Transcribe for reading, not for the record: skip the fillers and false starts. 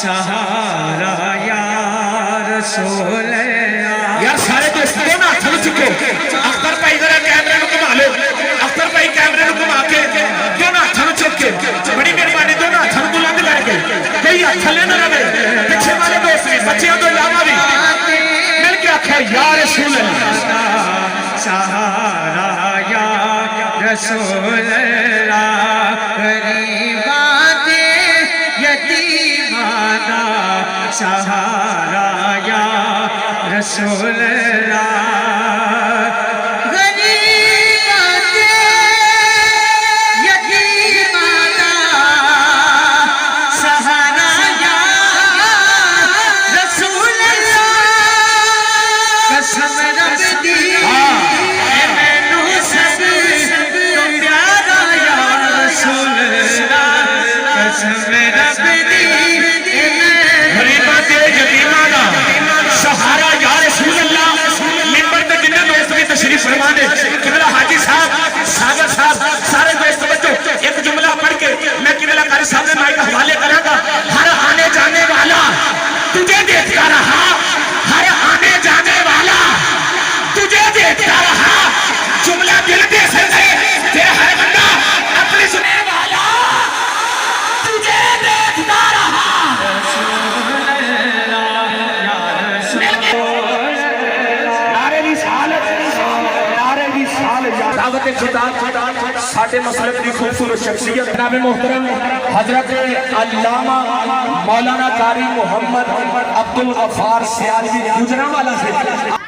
سہارا یا رسول اللہ. یار سارے دوست دو نا ہاتھ نو چکو. اختر بھائی ذرا کیمرے نو گھما لو. اختر بھائی کیمرے نو گھما کے دو نا ہاتھ نو چک کے بڑی مہربانی دو نا ہاتھ نو بلند کر کے کوئی ہاتھ تھلے نہ رہے. پیچھے والے دوست بھی بچیاں تو علاوہ بھی مل کے آکھے یا رسول اللہ. سہارا یا رسول اللہ. غریباں دے یتیماں سہارا یا رسول اللہ. غریباں دے یتیماں سہارا یا رسول اللہ. قسم رب دی تشریف فرما دے. قبلہ حاجی صاحب ساگر صاحب سارے دوست بچوں ایک جملہ پڑھ کے میں قبلہ قاری صاحب نے مائک حوالے کرا گا. ہر آنے جانے والا تجھے دیکھتا رہا. ہر آنے جانے والا تجھے دیکھتا رہا. جملہ دل دے سے کہ ہر بندہ اپنی سنے والا تجھے دیکھتا رہا. دعوت خطاب ساٹھے مسلک کی خوبصورت شخصیت جناب محترم حضرت علامہ مولانا قاری محمد عبدالغفار سیالوی گجرانوالہ سے